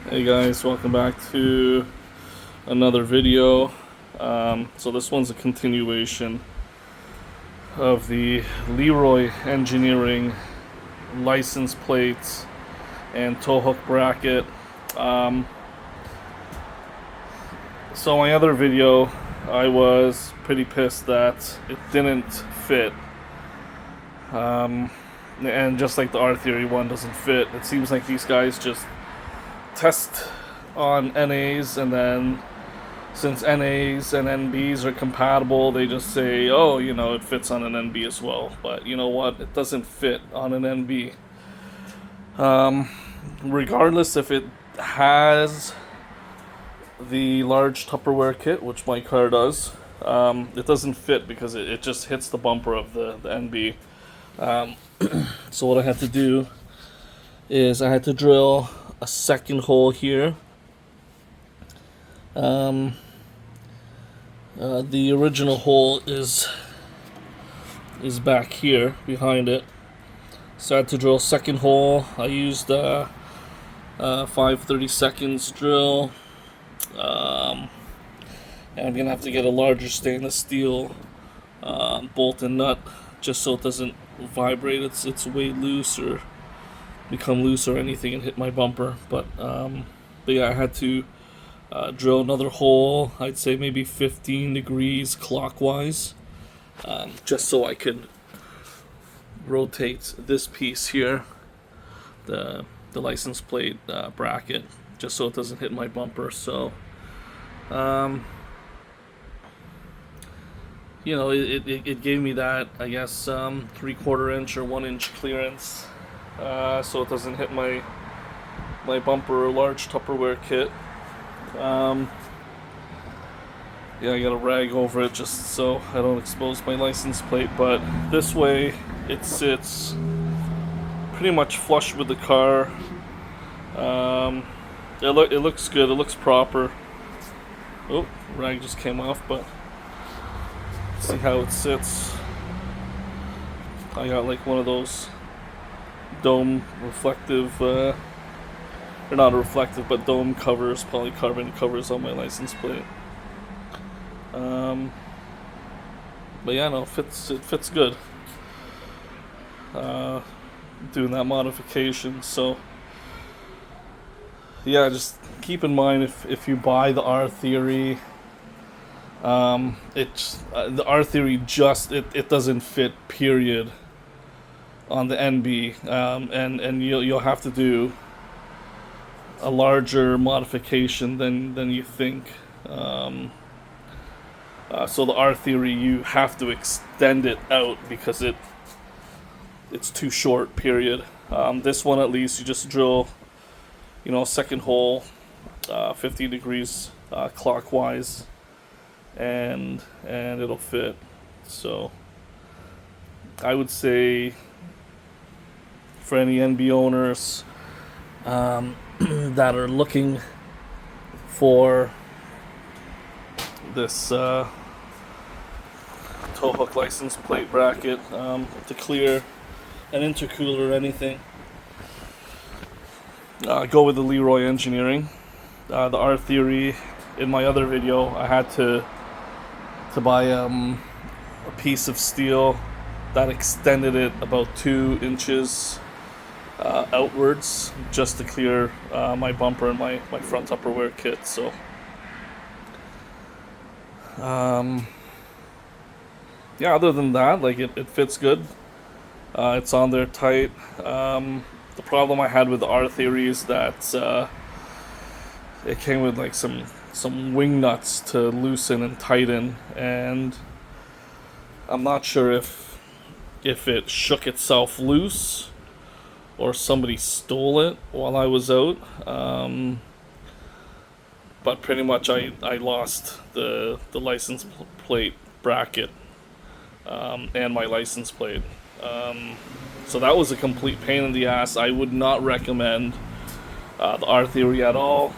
Hey guys, welcome back to another video. So this one's a continuation of the Leroy Engineering license plates and tow hook bracket. So my other video, I was pretty pissed that it didn't fit. And just like the R-Theory one doesn't fit, it seems like these guys just test on NAs, and then since NAs and NBs are compatible, they just say, oh, it fits on an NB as well. But you know what? It doesn't fit on an NB. Regardless if it has the large Tupperware kit, which my car does, it doesn't fit because it just hits the bumper of the NB. So what I had to do is I had to drill a second hole here. The original hole is back here behind it, so I had to drill a second hole. I used 5/32 drill, and I'm gonna have to get a larger stainless steel bolt and nut just so it doesn't vibrate. It's way loose or become loose or anything and hit my bumper. But yeah, I had to drill another hole. I'd say maybe 15 degrees clockwise, just so I could rotate this piece here, the license plate bracket, just so it doesn't hit my bumper. So it gave me that, I guess, 3/4 inch or 1 inch clearance, so it doesn't hit my bumper or large Tupperware kit. Yeah, I got a rag over it just so I don't expose my license plate, but this way it sits pretty much flush with the car. It looks good, it looks proper. Oh, rag just came off, but see how it sits. I got like one of those dome reflective, or not reflective, but dome covers, polycarbonate covers on my license plate. But yeah, no, it fits good. Doing that modification, so yeah, just keep in mind if you buy the R-Theory, the R-Theory just it doesn't fit, period, on the NB, and you'll have to do a larger modification than you think. So the R-Theory, you have to extend it out because it's too short, period. This one, at least, you just drill, second hole, 50 degrees clockwise, and it'll fit. So I would say for any NB owners that are looking for this tow hook license plate bracket to clear an intercooler or anything, go with the Leroy Engineering. The R-Theory, in my other video, I had to buy a piece of steel that extended it about 2 inches outwards just to clear my bumper and my front Tupperware kit. So yeah, other than that, like it fits good. It's on there tight. The problem I had with the R-Theory is that it came with like some wing nuts to loosen and tighten, and I'm not sure if it shook itself loose or somebody stole it while I was out. But pretty much I lost the license plate bracket and my license plate. So that was a complete pain in the ass. I would not recommend the R-Theory at all.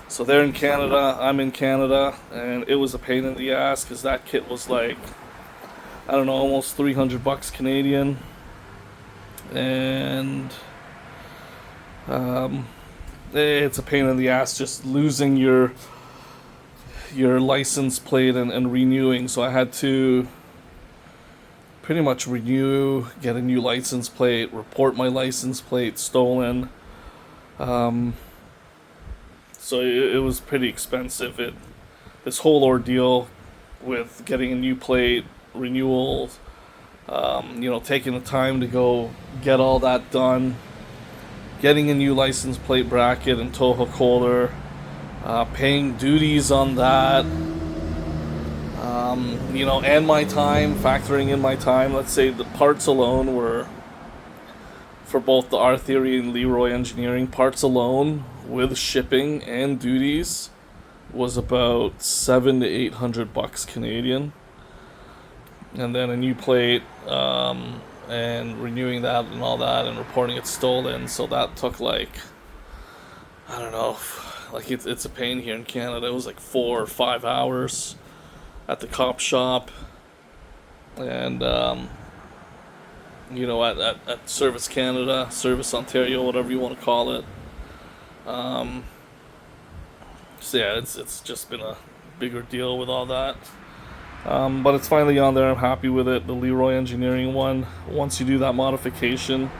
So they're in Canada, I'm in Canada, and it was a pain in the ass because that kit was like, I don't know, almost 300 bucks Canadian. And it's a pain in the ass just losing your license plate and renewing. So I had to pretty much renew, get a new license plate, report my license plate stolen. Um, so it was pretty expensive. This whole ordeal with getting a new plate, renewals, taking the time to go get all that done, getting a new license plate bracket and tow hook holder, paying duties on that, and my time, factoring in my time. Let's say the parts alone were, for both the R Theory and Leroy Engineering, parts alone with shipping and duties was about $700 to $800 Canadian. And then a new plate, and renewing that and all that and reporting it stolen. So that took like, I don't know, like it's a pain here in Canada. It was like 4 or 5 hours at the cop shop, and at Service Canada, Service Ontario, whatever you want to call it. So yeah, it's just been a bigger deal with all that. But it's finally on there. I'm happy with it. The Leroy Engineering one. Once you do that modification,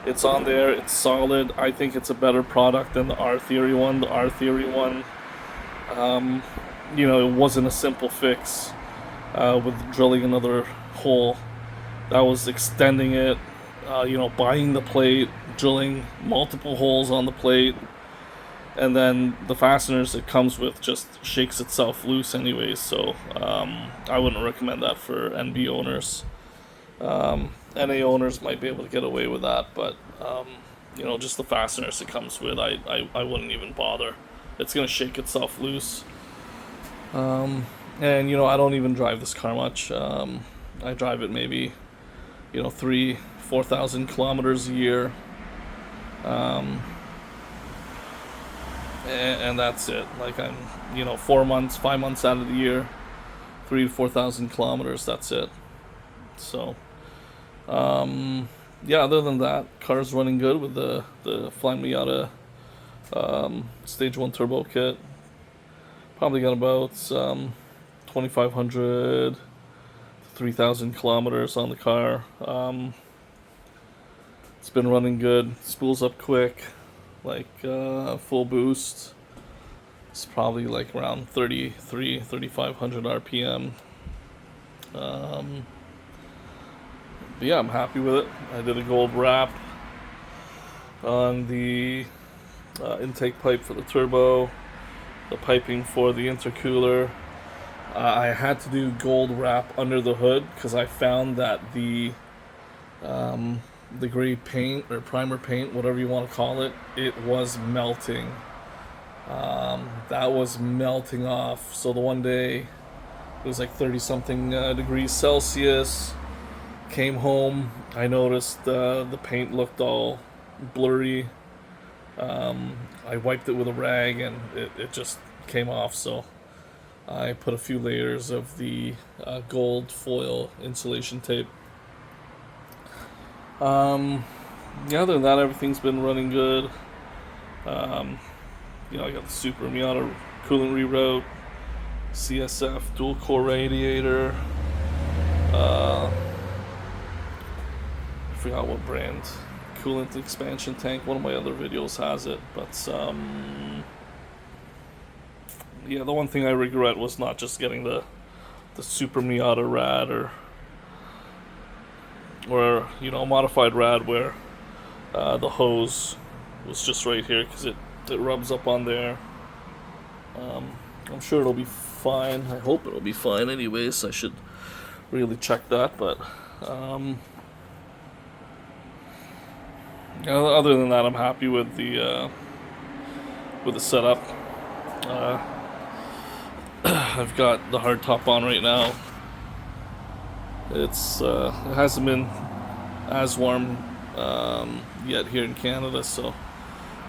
it's on there. It's solid. I think it's a better product than the R Theory one. The R Theory one, it wasn't a simple fix with drilling another hole. That was extending it, buying the plate, drilling multiple holes on the plate, and then the fasteners it comes with just shakes itself loose anyways. So I wouldn't recommend that for NB owners. NA owners might be able to get away with that, but just the fasteners it comes with, I wouldn't even bother. It's gonna shake itself loose. And I don't even drive this car much. I drive it maybe 3,000-4,000 kilometers a year. And that's it. Like I'm 4 months, 5 months out of the year, 3,000 to 4,000 kilometers. That's it. So other than that, car's running good with the Flying Miata Stage 1 turbo kit. Probably got about 2,500 to 3,000 kilometers on the car. It's been running good. Spools up quick, like full boost. It's probably like around 3,500 RPM. But yeah, I'm happy with it. I did a gold wrap on the intake pipe for the turbo, the piping for the intercooler. I had to do gold wrap under the hood because I found that the gray paint or primer paint, whatever you want to call it, it was melting. That was melting off. So the one day it was like 30 something degrees Celsius. Came home, I noticed the paint looked all blurry. I wiped it with a rag and it just came off. So I put a few layers of the gold foil insulation tape. Other than that, everything's been running good. I got the Super Miata coolant reroute, CSF dual core radiator. I forgot what brand. Coolant expansion tank. One of my other videos has it, but the one thing I regret was not just getting the Super Miata rad or a modified rad where the hose was just right here because it rubs up on there. I'm sure it'll be fine. I hope it'll be fine anyways. I should really check that, but other than that, I'm happy with the setup. I've got the hardtop on right now. It hasn't been as warm yet here in Canada, so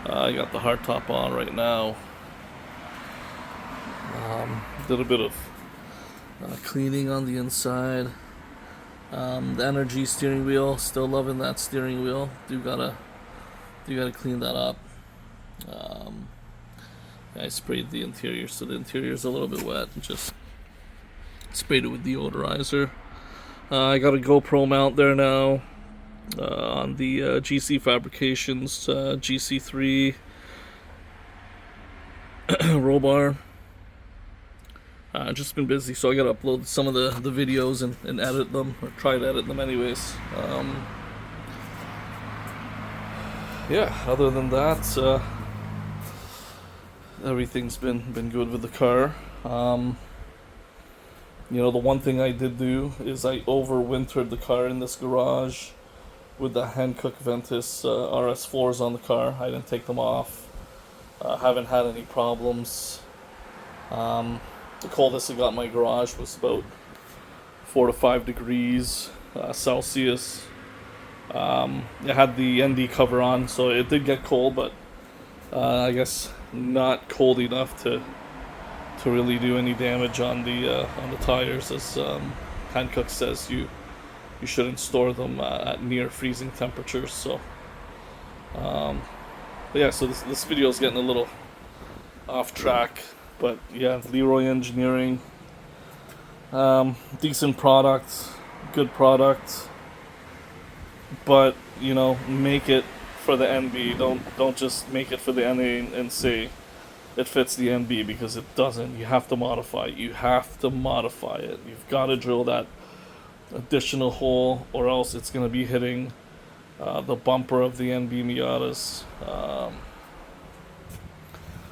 I got the hardtop on right now. Did a bit of cleaning on the inside. The energy steering wheel, still loving that steering wheel. Do gotta clean that up. Um, I sprayed the interior, so the interior is a little bit wet. Just sprayed it with deodorizer. I got a GoPro mount there now on the GC Fabrications GC3 roll bar. Just been busy, so I gotta upload some of the videos and edit them, or try to edit them anyways. Yeah, other than that, everything's been good with the car. You know, the one thing I did do is I overwintered the car in this garage with the Hankook Ventus RS4s on the car. I didn't take them off. Haven't had any problems. The coldest I got in my garage was about 4 to 5 degrees Celsius. I had the ND cover on, so it did get cold, but I guess not cold enough to really do any damage on the tires, as Hankook says you shouldn't store them at near freezing temperatures. So, but yeah, so this video is getting a little off track, but yeah, Leroy Engineering, decent product, good product, but you know, make it for the NB. Don't just make it for the NA and say it fits the NB, because it doesn't. You have to modify it. You have to modify it. You've got to drill that additional hole, or else it's going to be hitting the bumper of the NB Miatas.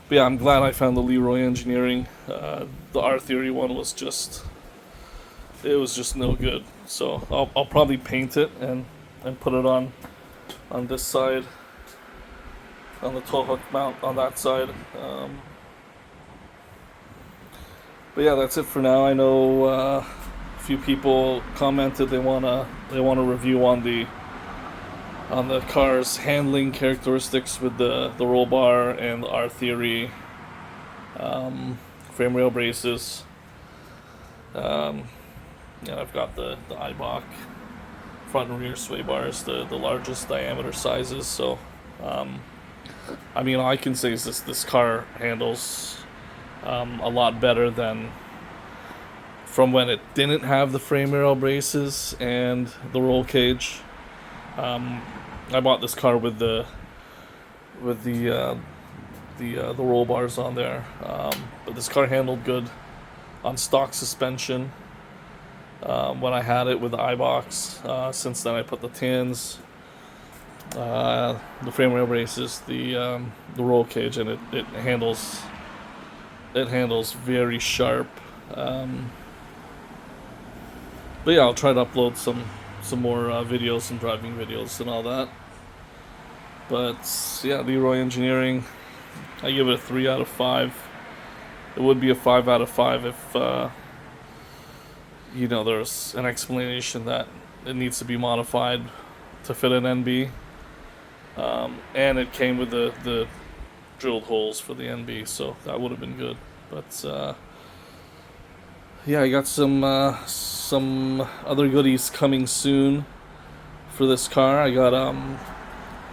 But yeah, I'm glad I found the Leroy Engineering. The R Theory one was just no good. So I'll probably paint it and put it on this side, on the tow hook mount on that side. But yeah, that's it for now. I know a few people commented they want a review on the car's handling characteristics with the roll bar and the R Theory frame rail braces. Yeah, I've got the Eibach front and rear sway bars, the largest diameter sizes. So I mean, all I can say is this car handles a lot better than from when it didn't have the frame rail braces and the roll cage. I bought this car with the roll bars on there, but this car handled good on stock suspension when I had it with the Eibachs. Since then, I put the tins, the frame rail braces, the roll cage, and it handles very sharp. But yeah, I'll try to upload some more videos, some driving videos and all that. But yeah, Leroy Engineering, I give it a 3 out of 5. It would be a 5 out of 5 if you know, there's an explanation that it needs to be modified to fit an NB, and it came with the drilled holes for the NB, so that would have been good. But yeah, I got some other goodies coming soon for this car. I got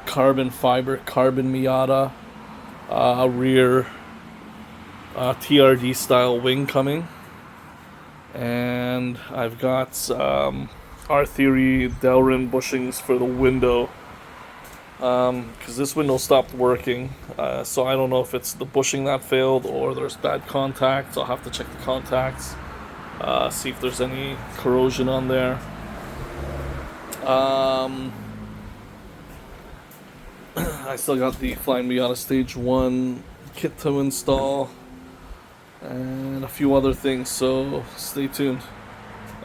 carbon fiber, carbon Miata, rear TRD style wing coming, and I've got R Theory Delrin bushings for the window, because this window stopped working, so I don't know if it's the bushing that failed or there's bad contacts. I'll have to check the contacts, see if there's any corrosion on there. I still got the Flying Miata Stage 1 kit to install, and a few other things, so stay tuned.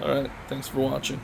Alright, thanks for watching.